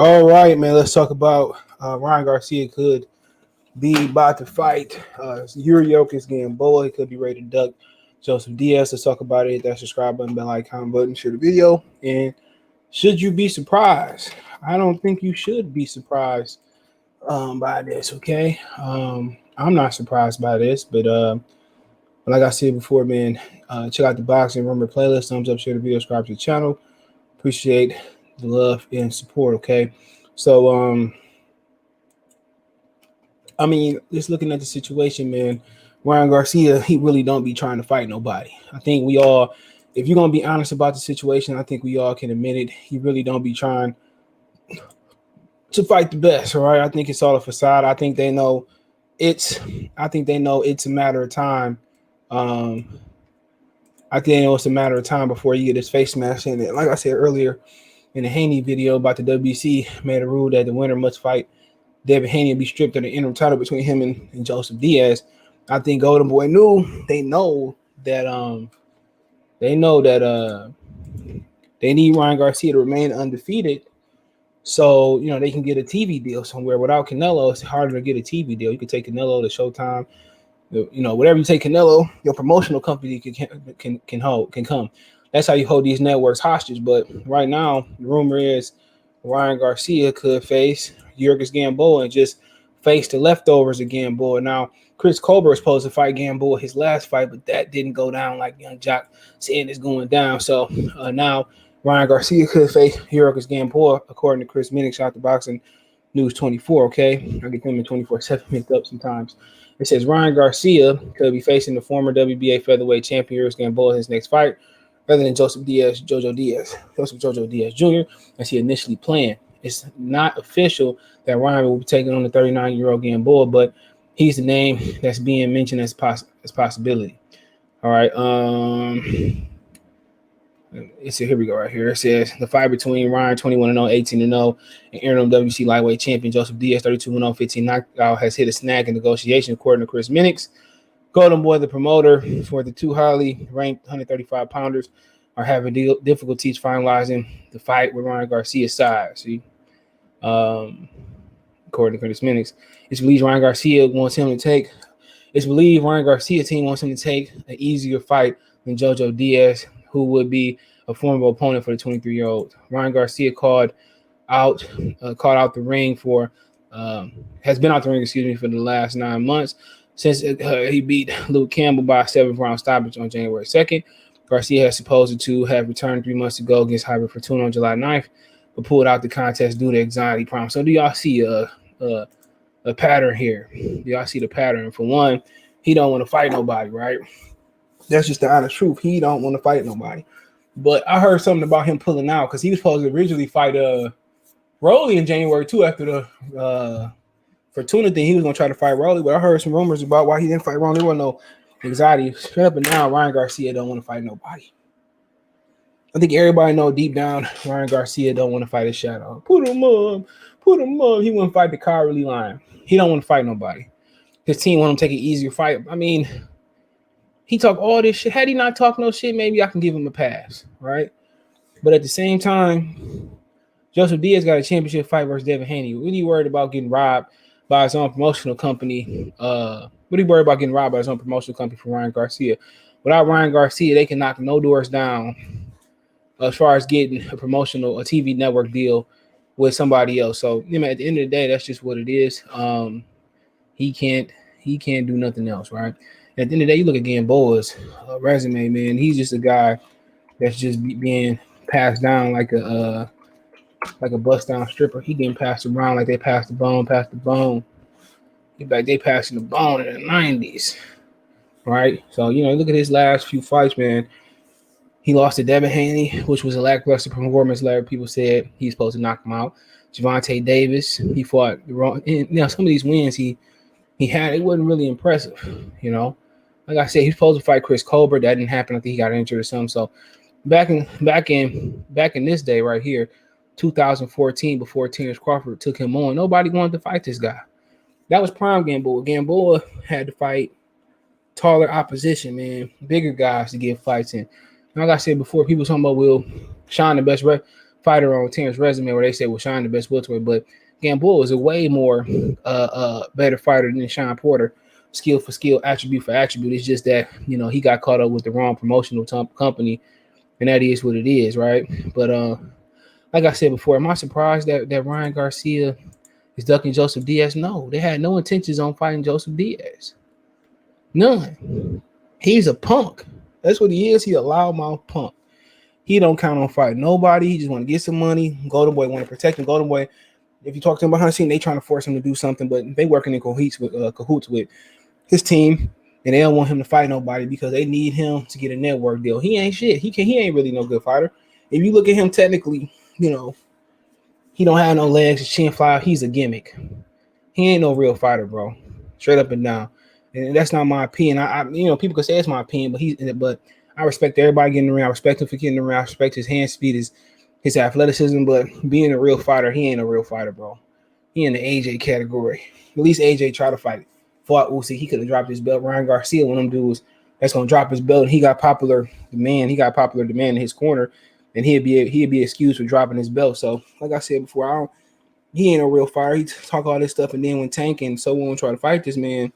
All right, man. Let's talk about Ryan Garcia could be about to fight Yuriorkis Gamboa. He could be ready to duck Joseph Diaz. Let's talk about it. Hit that subscribe button, bell icon button, share the video. And should you be surprised? I don't think you should be surprised by this. Okay, I'm not surprised by this, but like I said before, man, check out the boxing rumor playlist. Thumbs up, share the video, subscribe to the channel. Appreciate the love and support. Okay, so I mean, just looking at the situation, man, Ryan Garcia, he really don't be trying to fight nobody. I think we all, if you're gonna be honest about the situation, I think we all can admit it. He really don't be trying to fight the best, all right? I think it's all a facade. I think they know it's a matter of time. I think they know it's a matter of time before you get his face smashed in it. Like I said earlier in the Haney video about the WBC, made a rule that the winner must fight Devin Haney and be stripped of the interim title between him and Joseph Diaz. I think Golden Boy they know that they need Ryan Garcia to remain undefeated. So, they can get a TV deal somewhere. Without Canelo, it's harder to get a TV deal. You can take Canelo to Showtime. Whatever you take Canelo, your promotional company can come. That's how you hold these networks hostage. But right now, the rumor is Ryan Garcia could face Yuriorkis Gamboa and just face the leftovers of Gamboa. Now, Chris Colbert was supposed to fight Gamboa his last fight, but that didn't go down like Young Jock saying it's going down. So now Ryan Garcia could face Yuriorkis Gamboa, according to Chris Minnick, Shot the Boxing News 24. Okay, I get them in 24/7 mixed up sometimes. It says Ryan Garcia could be facing the former WBA featherweight champion Yuriorkis Gamboa in his next fight, rather than Joseph JoJo Diaz Jr. as he initially planned. It's not official that Ryan will be taking on the 39-year-old Gamboa, but he's the name that's being mentioned as possibility. All right. Here we go right here. It says the fight between Ryan, 21-0, 18-0, and interim WBC lightweight champion Joseph Diaz, 32-0, 15 knockout, has hit a snag in negotiation, according to Chris Minnick. Golden Boy, the promoter for the two highly ranked 135-pounders, are having difficulties finalizing the fight with Ryan Garcia's side. See, according to Chris Minnick, it's believed Ryan Garcia team wants him to take an easier fight than JoJo Diaz, who would be a formidable opponent for the 23-year-old. Ryan Garcia has been out the ring for the last 9 months since he beat Luke Campbell by a 7th-round stoppage on January 2nd. Garcia has supposed to have returned 3 months ago against Javier Fortuna on July 9th, but pulled out the contest due to anxiety problems. So do y'all see a pattern here? Do y'all see the pattern? For one, he don't want to fight nobody, right? That's just the honest truth. He don't want to fight nobody. But I heard something about him pulling out because he was supposed to originally fight Rolly in January too after the Fortuna thing. He was going to try to fight Rolly, but I heard some rumors about why he didn't fight Rolly. There wasn't no anxiety. But now Ryan Garcia don't want to fight nobody. I think everybody know deep down Ryan Garcia don't want to fight his shadow. Put him up. He want to fight the cowardly lion. He don't want to fight nobody. His team want him to take an easier fight. I mean, he talk all this shit. Had he not talked no shit, maybe I can give him a pass, right? But at the same time, Joseph Diaz got a championship fight versus Devin Haney. Really worried about getting robbed by his own promotional company. For Ryan Garcia. Without Ryan Garcia, they can knock no doors down as far as getting a TV network deal with somebody else. So, at the end of the day, that's just what it is. He can't do nothing else, right? At the end of the day, you look at Gamboa's resume, man. He's just a guy that's just being passed down like a bust down stripper. He getting passed around like they passed the bone. They passing the bone in the 90s, right? So, look at his last few fights, man. He lost to Devin Haney, which was a lackluster performance. Like people said, he's supposed to knock him out. Gervonta Davis, he fought the wrong. Some of these wins he had, it wasn't really impressive. Like I said, he's supposed to fight Chris Colbert. That didn't happen. I think he got injured or something. So back in this day right here, 2014, before Terrence Crawford took him on, nobody wanted to fight this guy. That was prime Gamboa. Gamboa had to fight taller opposition, man, bigger guys to get fights in. Like I said before, people talking about will Sean the best fighter on Terrence's resume where they say, well, Sean the best welterweight, but Gamboa is a way more better fighter than Sean Porter, skill for skill, attribute for attribute. It's just that, he got caught up with the wrong promotional company, and that is what it is, right? But like I said before, am I surprised that Ryan Garcia is ducking Joseph Diaz? No, they had no intentions on fighting Joseph Diaz. None. He's a punk. That's what he is. He a loudmouth punk. He don't count on fighting nobody. He just want to get some money. Golden Boy want to protect him. Golden Boy, if you talk to him behind the scene, they trying to force him to do something, but they working in cahoots with his team, and they don't want him to fight nobody because they need him to get a network deal. He ain't shit. He ain't really no good fighter. If you look at him technically, he don't have no legs, his chin fly. He's a gimmick. He ain't no real fighter, bro. Straight up and down. And that's not my opinion. I people could say it's my opinion, but I respect everybody getting around. I respect him for getting around. I respect his hand speed, his athleticism. But being a real fighter, he ain't a real fighter, bro. He in the AJ category. At least AJ tried to fight. Fought Usyk. He could have dropped his belt. Ryan Garcia, one of them dudes that's gonna drop his belt, and he got popular demand. He got popular demand in his corner, and he'd be excused for dropping his belt. So, like I said before, he ain't a real fighter. He talk all this stuff, and then when Tank and so on try to fight this man,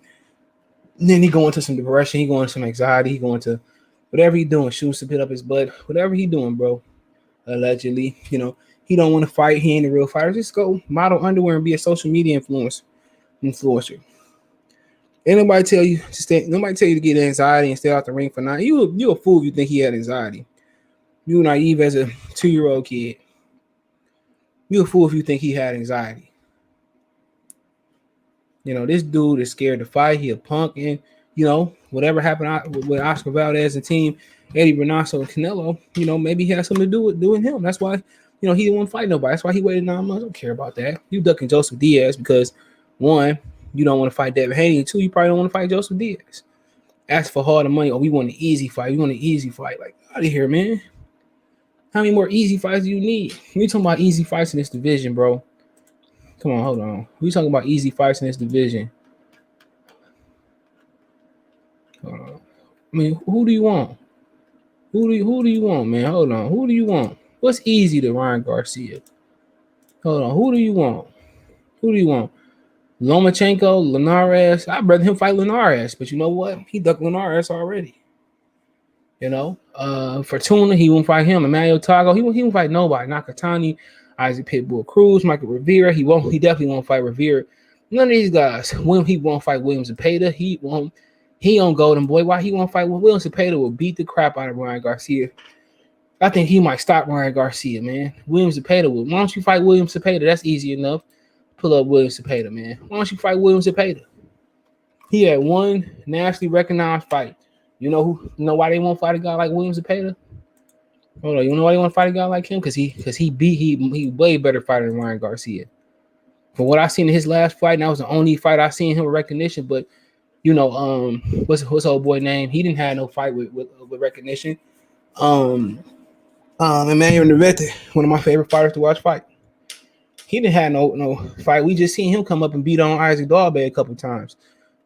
then he go into some depression. He go into some anxiety. He go into whatever he doing, shooting some pit up his butt, whatever he doing, bro. Allegedly, he don't want to fight. He ain't a real fighter. Just go model underwear and be a social media influencer. Ain't nobody tell you to stay. Nobody tell you to get anxiety and stay out the ring for now. You a fool if you think he had anxiety. You naive as a 2-year-old kid. You a fool if you think he had anxiety. This dude is scared to fight. He a punk, and whatever happened with Oscar Valdez and team, Eddie Renato and Canelo, maybe he has something to do with doing him. That's why, he didn't want to fight nobody. That's why he waited 9 months. I don't care about that. You ducking Joseph Diaz because, one, you don't want to fight Devin Haney, and two, you probably don't want to fight Joseph Diaz. Ask for harder money, or we want an easy fight. We want an easy fight. Like, out of here, man. How many more easy fights do you need? We talking about easy fights in this division, bro. Come on, hold on. We talking about easy fights in this division. Hold on. I mean, who do you want? Who do you want, man? Hold on. Who do you want? What's easy to Ryan Garcia? Hold on. Who do you want? Lomachenko, Linares. I'd rather him fight Linares, but you know what? He ducked Linares already. Fortuna, he won't fight him. Emmanuel Tago, he won't fight nobody. Nakatani, Isaac Pitbull Cruz, Michael Rivera. He definitely won't fight Rivera. None of these guys. He won't fight William Zepeda. He on Golden Boy. Why he won't fight? William Zepeda will beat the crap out of Ryan Garcia. I think he might stop Ryan Garcia, man. William Zepeda will. Why don't you fight William Zepeda? That's easy enough. Pull up William Zepeda, man. Why don't you fight William Zepeda? He had one nationally recognized fight. You know why they won't fight a guy like William Zepeda? Hold on, you know why they want to fight a guy like him? Because he way better fighter than Ryan Garcia. From what I seen in his last fight, and that was the only fight I seen him with recognition. But what's old boy name? He didn't have no fight with recognition. Emmanuel Nevete, one of my favorite fighters to watch fight. He didn't have no fight. We just seen him come up and beat on Isaac Dawbe a couple times.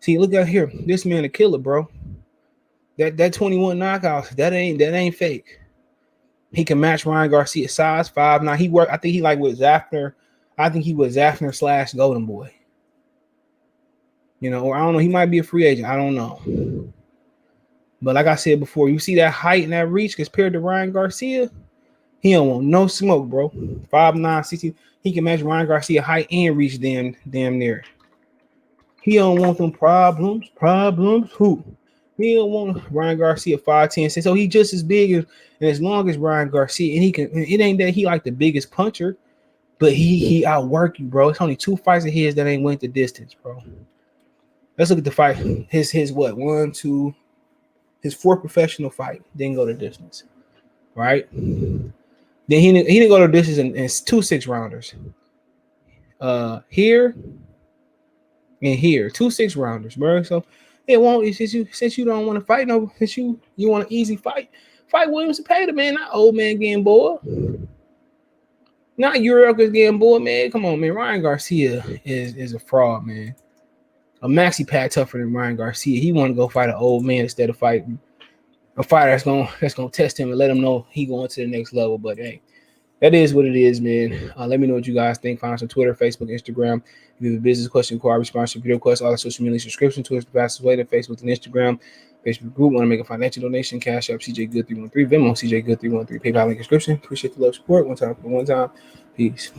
See, look out here. This man a killer, bro. That 21 knockouts, that ain't fake. He can match Ryan Garcia's size, 5'9". He worked. I think he was Zafner. I think he was Zafner / Golden Boy. Or I don't know. He might be a free agent. I don't know. But like I said before, you see that height and that reach compared to Ryan Garcia, he don't want no smoke, bro. 5'9", 60. He can match Ryan Garcia height and reach damn near. He don't want them problems. Who? He don't want Ryan Garcia 5'10", so he just as big and as long as Ryan Garcia, and he can. It ain't that he like the biggest puncher, but he outwork you, bro. It's only 2 fights of his that ain't went the distance, bro. Let's look at the fight. His 4th professional fight didn't go the distance, right? Then he didn't go to distance in 2 6-rounders. Here and here, 2 6-rounders, bro. So it won't. Since you don't want to fight, since you want an easy fight William Zepeda, man, not old man Gamboa, not Yuriorkis Gamboa, man. Come on, man. Ryan Garcia is a fraud, man. A maxi pad tougher than Ryan Garcia. He want to go fight an old man instead of fighting a fighter that's gonna test him and let him know he going to the next level. But hey, that is what it is, man. Let me know what you guys think. Find us on Twitter, Facebook, Instagram. If you have a business question, inquiry, sponsorship, video request, all the social media subscription to us, the fastest way to Facebook and Instagram. Facebook group, want to make a financial donation, Cash App, CJ Good 313, Venmo, CJ Good 313, PayPal link description. Appreciate the love, support. One time for one time. Peace.